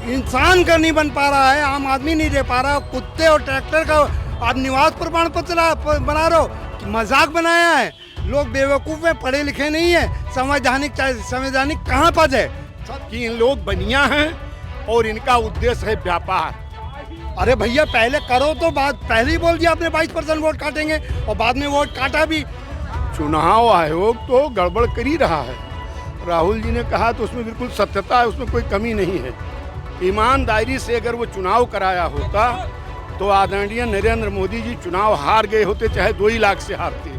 इंसान का नहीं बन पा रहा है, आम आदमी नहीं दे पा रहा। कुत्ते और ट्रैक्टर का आप निवास प्रमाण पत्र बना रहे हो, मजाक बनाया है। लोग बेवकूफ़ हैं, पढ़े लिखे नहीं है, संवैधानिक कहाँ पद है? कि इन लोग बनिया हैं और इनका उद्देश्य है व्यापार। अरे भैया पहले करो तो बात, पहले ही बोल दिया आपने 22% वोट काटेंगे और बाद में वोट काटा भी। चुनाव आयोग तो गड़बड़ कर ही रहा है। राहुल जी ने कहा तो उसमें बिल्कुल सत्यता है, उसमें कोई कमी नहीं है। ईमानदारी से अगर वो चुनाव कराया होता तो आदरणीय नरेंद्र मोदी जी चुनाव हार गए होते, चाहे 2 ही लाख से हारते।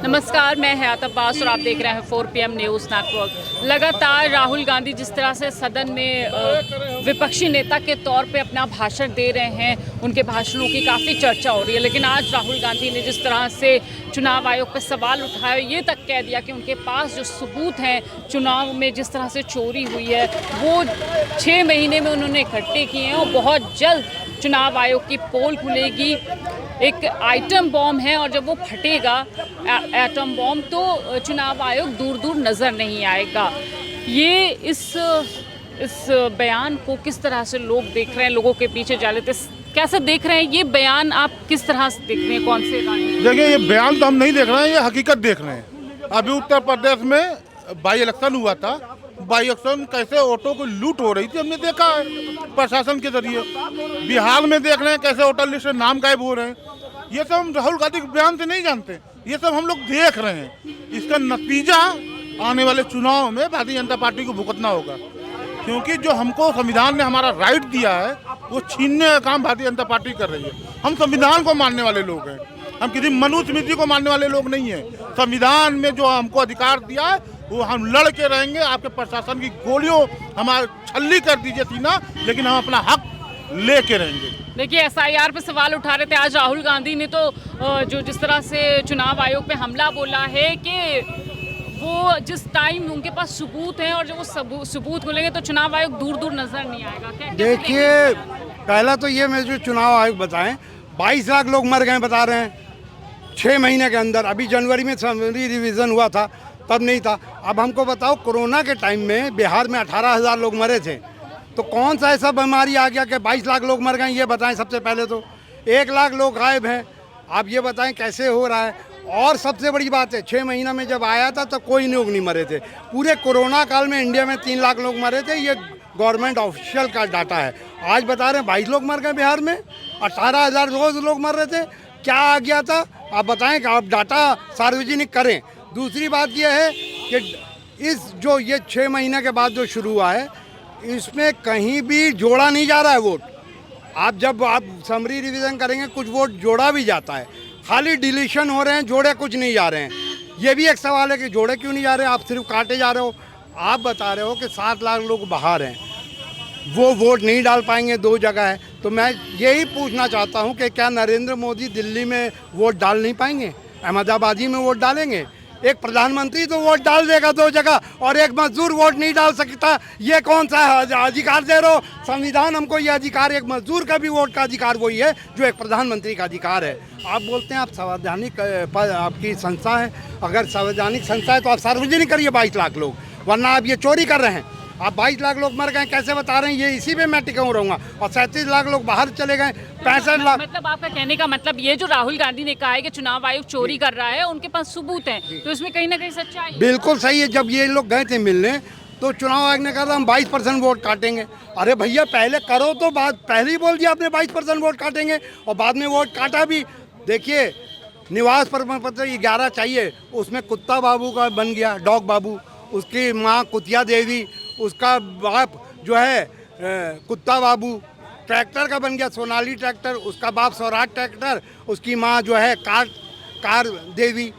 नमस्कार, मैं हयात अब्बास और आप देख रहे हैं 4 PM न्यूज़ नेटवर्क। लगातार राहुल गांधी जिस तरह से सदन में विपक्षी नेता के तौर पे अपना भाषण दे रहे हैं, उनके भाषणों की काफ़ी चर्चा हो रही है। लेकिन आज राहुल गांधी ने जिस तरह से चुनाव आयोग पर सवाल उठाया, ये तक कह दिया कि उनके पास जो सबूत हैं चुनाव में जिस तरह से चोरी हुई है वो 6 महीने में उन्होंने इकट्ठे किए हैं और बहुत जल्द चुनाव आयोग की पोल खुलेगी। एक आइटम बॉम्ब है और जब वो फटेगा एटम बॉम्ब तो चुनाव आयोग दूर दूर नज़र नहीं आएगा। ये इस बयान को किस तरह से लोग देख रहे हैं, लोगों के पीछे जा लेते कैसे देख रहे हैं? ये बयान आप किस तरह से देख रहे हैं? कौन से देखिए, ये बयान तो हम नहीं देख रहे हैं, ये हकीकत देख रहे हैं। अभी उत्तर प्रदेश में बाई इलेक्शन हुआ था, बाई इलेक्शन कैसे ऑटो को लूट हो रही थी हमने देखा है प्रशासन के जरिए। बिहार में देख रहे हैं कैसे वोटर लिस्ट में नाम गायब हो रहे हैं। ये सब हम राहुल गांधी के बयान से नहीं जानते, ये सब हम लोग देख रहे हैं। इसका नतीजा आने वाले चुनाव में भारतीय जनता पार्टी को भुगतना होगा, क्योंकि जो हमको संविधान ने हमारा राइट दिया है वो छीनने का काम भारतीय जनता पार्टी कर रही है। हम संविधान को मानने वाले लोग हैं, हम किसी मनुस्मृति को मानने वाले लोग नहीं हैं। संविधान में जो हमको अधिकार दिया है वो हम लड़ के रहेंगे। आपके प्रशासन की गोलियों हमारे छल्ली कर दीजिए सीना, लेकिन हम अपना हक लेके रहेंगे। देखिए, SIR पे सवाल उठा रहे थे आज राहुल गांधी ने, तो जो जिस तरह से चुनाव आयोग पे हमला बोला है कि वो जिस टाइम उनके पास सबूत हैं और जब वो सबूत खुलेंगे तो चुनाव आयोग दूर दूर नजर नहीं आएगा। देखिए, पहला तो ये मैं जो चुनाव आयोग बताएं, 22 लाख लोग मर गए बता रहे हैं 6 महीने के अंदर। अभी जनवरी में समरी रिवीजन हुआ था, तब नहीं था। अब हमको बताओ, कोरोना के टाइम में बिहार में 18,000 लोग मरे थे, तो कौन सा ऐसा बीमारी आ गया कि 22 लाख लोग मर गए? ये बताएं। सबसे पहले तो 1 लाख लोग गायब हैं। आप ये बताएं कैसे हो रहा है? और सबसे बड़ी बात है, 6 महीना में जब आया था तो कोई लोग नहीं मरे थे। पूरे कोरोना काल में इंडिया में 3 लाख लोग मरे थे, ये गवर्नमेंट ऑफिशियल का डाटा है। आज बता रहे हैं 22 लोग मर गए बिहार में, 18,000 रोज लोग मर रहे थे। क्या आ गया था आप बताएं कि आप डाटा सार्वजनिक करें। दूसरी बात यह है कि ये 6 महीने के बाद जो शुरू हुआ है, इसमें कहीं भी जोड़ा नहीं जा रहा है वोट। जब आप समरी रिवीजन करेंगे कुछ वोट जोड़ा भी जाता है, खाली डिलीशन हो रहे हैं, जोड़े कुछ नहीं जा रहे हैं। ये भी एक सवाल है कि जोड़े क्यों नहीं जा रहे हैं, आप सिर्फ काटे जा रहे हो। आप बता रहे हो कि 7 लाख लोग बाहर हैं, वो वोट नहीं डाल पाएंगे, 2 जगह है। तो मैं यही पूछना चाहता हूँ कि क्या नरेंद्र मोदी दिल्ली में वोट डाल नहीं पाएंगे? अहमदाबादी में वोट डालेंगे? एक प्रधानमंत्री तो वोट डाल देगा 2 जगह, और एक मजदूर वोट नहीं डाल सकता। ये कौन सा अधिकार दे रहे हो? संविधान हमको ये अधिकार, एक मजदूर का भी वोट का अधिकार वही है जो एक प्रधानमंत्री का अधिकार है। आप बोलते हैं आप संवैधानिक आपकी संस्था है, अगर संवैधानिक संस्था है तो आप सार्वजनिक करिए 22 लाख लोग, वरना आप ये चोरी कर रहे हैं। आप 22 लाख लोग मर गए कैसे बता रहे हैं? ये इसी पे मैं टिका रहूँगा। और 37 लाख लोग बाहर चले गए, 65 लाख। मतलब आपका कहने का मतलब ये जो राहुल गांधी ने कहा है कि चुनाव आयोग चोरी कर रहा है, उनके पास सबूत हैं, तो इसमें कहीं ना कहीं सच्चाई है। बिल्कुल सही है। जब ये लोग गए थे मिलने तो चुनाव आयोग ने कहा था हम 22% वोट काटेंगे। अरे भैया पहले करो तो बात, पहले ही बोल दिया आपने 22% वोट काटेंगे और बाद में वोट काटा भी। देखिए, निवास प्रमाण पत्र 11 चाहिए, उसमें कुत्ता बाबू का बन गया, डॉग बाबू, उसकी माँ कुतिया देवी, उसका बाप जो है कुत्ता बाबू, ट्रैक्टर का बन गया सोनाली ट्रैक्टर, उसका बाप स्वराज ट्रैक्टर, उसकी माँ जो है कार देवी।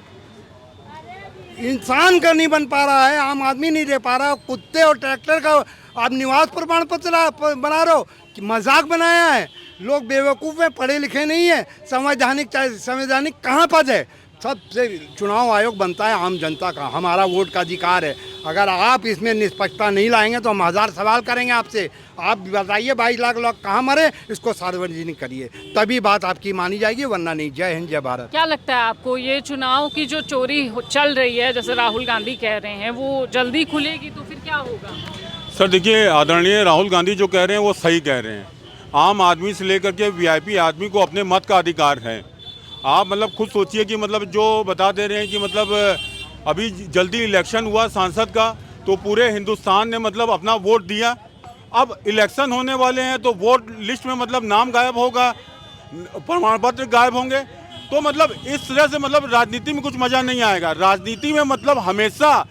इंसान का नहीं बन पा रहा है, आम आदमी नहीं दे पा रहा। कुत्ते और ट्रैक्टर का आप निवास प्रमाण पत्र बना रहे हो, मजाक बनाया है। लोग बेवकूफ़ हैं, पढ़े लिखे नहीं है, संवैधानिक कहाँ पद है? सबसे चुनाव आयोग बनता है आम जनता का, हमारा वोट का अधिकार है। अगर आप इसमें निष्पक्षता नहीं लाएंगे तो हम 1000 सवाल करेंगे आपसे। आप बताइए 22 लाख लोग कहाँ मरे, इसको सार्वजनिक करिए, तभी बात आपकी मानी जाएगी, वरना नहीं। जय हिंद, जय भारत। क्या लगता है आपको ये चुनाव की जो चोरी चल रही है, जैसे राहुल गांधी कह रहे हैं, वो जल्दी खुलेगी तो फिर क्या होगा? सर देखिए, आदरणीय राहुल गांधी जो कह रहे हैं वो सही कह रहे हैं। आम आदमी से लेकर के वीआईपी आदमी को अपने मत का अधिकार है। आप मतलब खुद सोचिए कि मतलब जो बता दे रहे हैं कि मतलब अभी जल्दी इलेक्शन हुआ सांसद का, तो पूरे हिंदुस्तान ने मतलब अपना वोट दिया। अब इलेक्शन होने वाले हैं तो वोट लिस्ट में मतलब नाम गायब होगा, प्रमाण पत्र गायब होंगे। तो मतलब इस तरह से मतलब राजनीति में कुछ मज़ा नहीं आएगा। राजनीति में मतलब हमेशा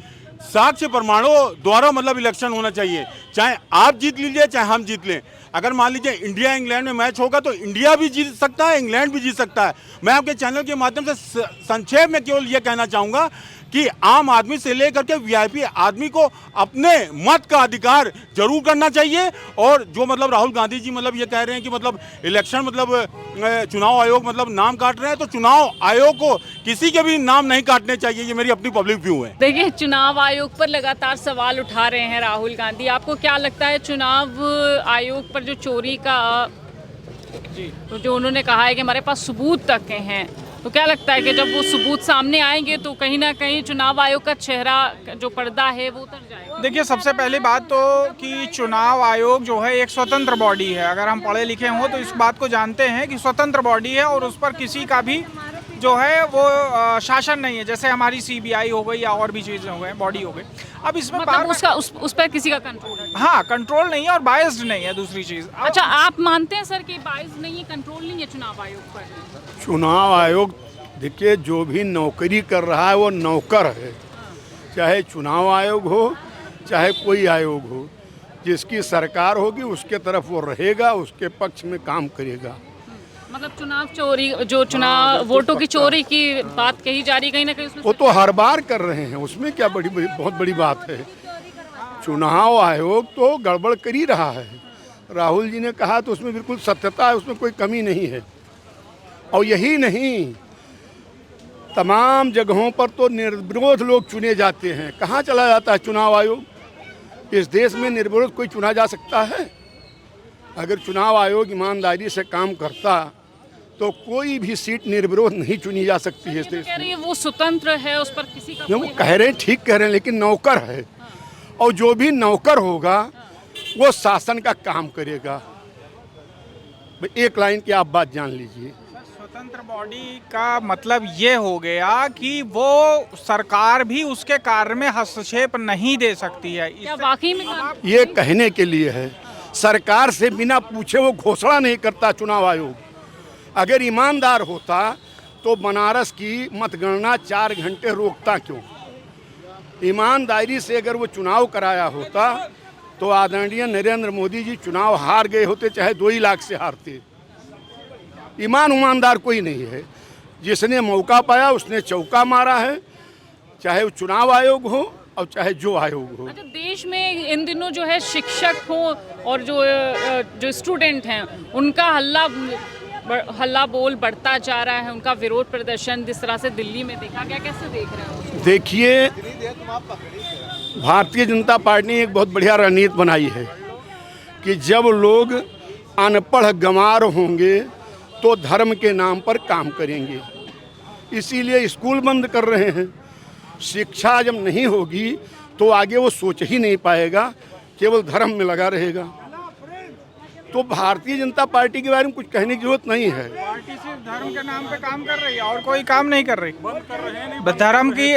साक्ष्य प्रमाणों द्वारा मतलब इलेक्शन होना चाहिए, चाहे आप जीत लीजिए चाहे हम जीत लें। अगर मान लीजिए इंडिया इंग्लैंड में मैच होगा तो इंडिया भी जीत सकता है, इंग्लैंड भी जीत सकता है। मैं आपके चैनल के माध्यम से संक्षेप में केवल ये कहना चाहूँगा कि आम आदमी से लेकर के वीआईपी आदमी को अपने मत का अधिकार जरूर करना चाहिए। और जो मतलब राहुल गांधी जी मतलब ये कह रहे हैं कि मतलब इलेक्शन मतलब चुनाव आयोग मतलब नाम काट रहे हैं, तो चुनाव आयोग को किसी के भी नाम नहीं काटने चाहिए। ये मेरी अपनी पब्लिक व्यू है। देखिए, चुनाव आयोग पर लगातार सवाल उठा रहे हैं राहुल गांधी। आपको क्या लगता है चुनाव आयोग पर जो चोरी का तो जो उन्होंने कहा है कि हमारे पास सबूत तक हैं, तो क्या लगता है कि जब वो सबूत सामने आएंगे तो कहीं ना कहीं चुनाव आयोग का चेहरा जो पर्दा है वो उतर जाएगा? देखिए, सबसे पहली बात तो कि चुनाव आयोग जो है एक स्वतंत्र बॉडी है। अगर हम पढ़े लिखे हों तो इस बात को जानते हैं कि स्वतंत्र बॉडी है और उस पर किसी का भी जो है वो शासन नहीं है। जैसे हमारी सीबीआई हो गई या और भी चीज़ें हो गई, बॉडी हो गई। अब इसमें मतलब उसका उस पर किसी का कंट्रोल है? हाँ, कंट्रोल नहीं है और बायस्ड नहीं है। दूसरी चीज़, अच्छा, आप मानते हैं सर कि बाइस नहीं है, कंट्रोल नहीं है चुनाव आयोग पर? चुनाव आयोग देखिए, जो भी नौकरी कर रहा है वो नौकर है, चाहे चुनाव आयोग हो चाहे कोई आयोग हो। जिसकी सरकार होगी उसके तरफ वो रहेगा, उसके पक्ष में काम करेगा। मतलब चुनाव चोरी, जो चुनाव वोटों की चोरी की बात कही जा रही, कहीं ना कहीं उसमें वो तो हर बार कर रहे हैं, उसमें क्या बहुत बड़ी बात है। चुनाव आयोग तो गड़बड़ कर ही रहा है। राहुल जी ने कहा तो उसमें बिल्कुल सत्यता है, उसमें कोई कमी नहीं है। और यही नहीं, तमाम जगहों पर तो निर्विरोध लोग चुने जाते हैं। कहाँ चला जाता है चुनाव आयोग? इस देश में निर्विरोध कोई चुना जा सकता है? अगर चुनाव आयोग ईमानदारी से काम करता तो कोई भी सीट निर्विरोध नहीं चुनी जा सकती है इस देश कह रही है में। वो स्वतंत्र है, उस पर किसी का वो कोई कह रहे हैं, ठीक कह रहे हैं, लेकिन नौकर है। और जो भी नौकर होगा वो शासन का काम करेगा। एक लाइन की आप बात जान लीजिए। स्वतंत्र बॉडी का मतलब ये हो गया कि वो सरकार भी उसके कार्य में हस्तक्षेप नहीं दे सकती है। क्या वाकई में ये कहने के लिए है, सरकार से बिना पूछे वो घोषणा नहीं करता चुनाव आयोग। अगर ईमानदार होता तो बनारस की मतगणना 4 घंटे रोकता क्यों? ईमानदारी से अगर वो चुनाव कराया होता तो आदरणीय नरेंद्र मोदी जी चुनाव हार गए होते, चाहे 2 ही लाख से हारते। ईमानदार कोई नहीं है। जिसने मौका पाया उसने चौका मारा है, चाहे वो चुनाव आयोग हो और चाहे जो आयोग हो। अच्छा, देश में इन दिनों जो है शिक्षक हो और जो स्टूडेंट हैं उनका हल्ला बोल बढ़ता जा रहा है, उनका विरोध प्रदर्शन जिस तरह से दिल्ली में देखा गया, कैसे देख रहे हैं? देखिए, भारतीय जनता पार्टी ने एक बहुत बढ़िया रणनीति बनाई है कि जब लोग अनपढ़ गंवार होंगे तो धर्म के नाम पर काम करेंगे। इसीलिए स्कूल बंद कर रहे हैं। शिक्षा जब नहीं होगी तो आगे वो सोच ही नहीं पाएगा, केवल धर्म में लगा रहेगा। तो भारतीय जनता पार्टी के बारे में कुछ कहने की जरूरत नहीं है। पार्टी सिर्फ धर्म के नाम पे काम कर रही है और कोई काम नहीं कर रही।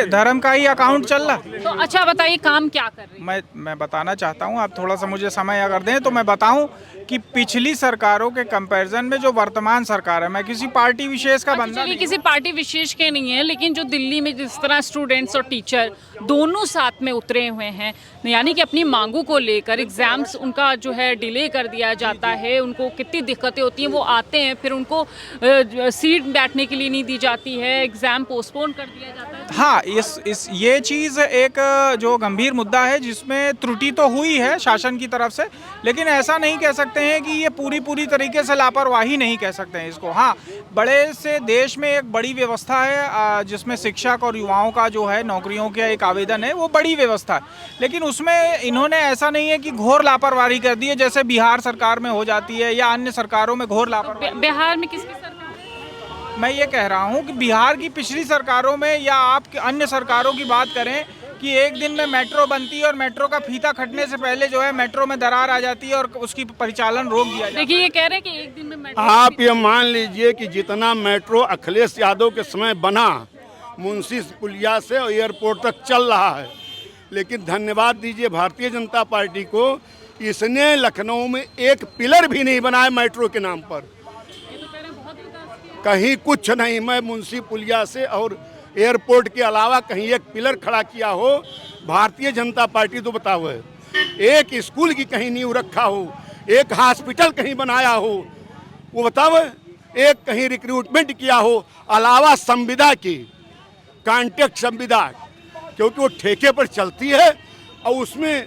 धर्म का ही अकाउंट चल रहा। तो अच्छा बताइए, काम क्या कर रही है? मैं बताना चाहता हूँ, आप थोड़ा सा मुझे समय अगर दें तो मैं बताऊं कि पिछली सरकारों के कंपैरिजन में जो वर्तमान सरकार है, मैं किसी पार्टी विशेष का बंदा नहीं, किसी पार्टी विशेष के नहीं है, लेकिन जो दिल्ली में जिस तरह स्टूडेंट्स और टीचर दोनों साथ में उतरे हुए हैं, यानी कि अपनी मांगों को लेकर एग्जाम्स उनका जो है डिले कर दिया जाता है, उनको कितनी दिक्कतें होती हैं, वो आते हैं फिर उनको सीट बैठने के लिए नहीं दी जाती है, एग्ज़ाम पोस्टपोन कर दिया जाता है। हाँ, ये चीज़ एक जो गंभीर मुद्दा है जिसमें त्रुटि तो हुई है शासन की तरफ से, लेकिन ऐसा नहीं कह सकते हैं कि ये पूरी तरीके से लापरवाही नहीं कह सकते हैं इसको। हाँ, बड़े से देश में एक बड़ी व्यवस्था है जिसमें शिक्षक और युवाओं का जो है नौकरियों का एक आवेदन है, वो बड़ी व्यवस्था है, लेकिन उसमें इन्होंने ऐसा नहीं है कि घोर लापरवाही कर दी है जैसे बिहार सरकार में हो जाती है या अन्य सरकारों में घोर लापरवाही। बिहार में किसकी सरकार? मैं ये कह रहा हूँ कि बिहार की पिछली सरकारों में या आप अन्य सरकारों की बात करें कि एक दिन में मेट्रो बनती है और मेट्रो का फीता खटने से पहले जो है मेट्रो में दरार आ जाती है और उसकी परिचालन रोक दिया जाता है। देखिए, ये कह रहे हैं कि एक दिन में मेट्रो आप ये मान लीजिए कि जितना मेट्रो अखिलेश यादव के समय बना मुंशी पुलिया से एयरपोर्ट तक चल रहा है, लेकिन धन्यवाद दीजिए भारतीय जनता पार्टी को, इसने लखनऊ में एक पिलर भी नहीं बनाया मेट्रो के नाम पर। कहीं कुछ नहीं, मैं मुंशी पुलिया से और एयरपोर्ट के अलावा कहीं एक पिलर खड़ा किया हो भारतीय जनता पार्टी तो बताओ है। एक स्कूल की कहीं नींव रखा हो, एक हॉस्पिटल कहीं बनाया हो, वो बताओ। एक कहीं रिक्रूटमेंट किया हो अलावा संविदा की, कॉन्ट्रैक्ट संविदा, क्योंकि वो ठेके पर चलती है और उसमें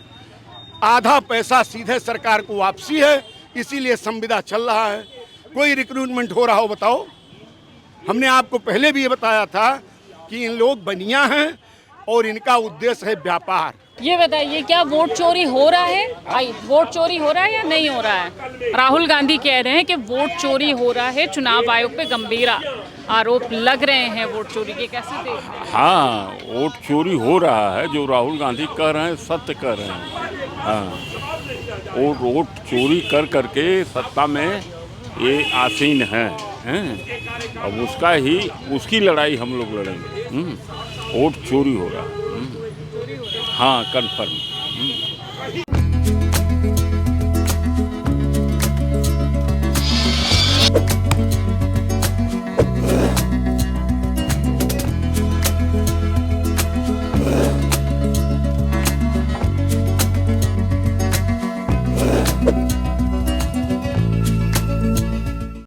आधा पैसा सीधे सरकार को वापसी है, इसीलिए संविदा चल रहा है। कोई रिक्रूटमेंट हो रहा हो बताओ। हमने आपको पहले भी ये बताया था कि इन लोग बनिया हैं और इनका उद्देश्य है व्यापार। ये बताइए, क्या वोट चोरी हो रहा है? वोट चोरी हो रहा है या नहीं हो रहा है? राहुल गांधी कह रहे हैं कि वोट चोरी हो रहा है, चुनाव आयोग पे गंभीर आरोप लग रहे हैं वोट चोरी के, कैसे देख रहे हैं? हाँ, वोट चोरी हो रहा है, जो राहुल गांधी कह रहे हैं सत्य कह रहे हैं। हाँ, वो वोट चोरी कर करके सत्ता में ये आसीन हैं। अब उसकी लड़ाई हम लोग लड़ेंगे। वोट चोरी हो रहा है। हाँ, कन्फर्म।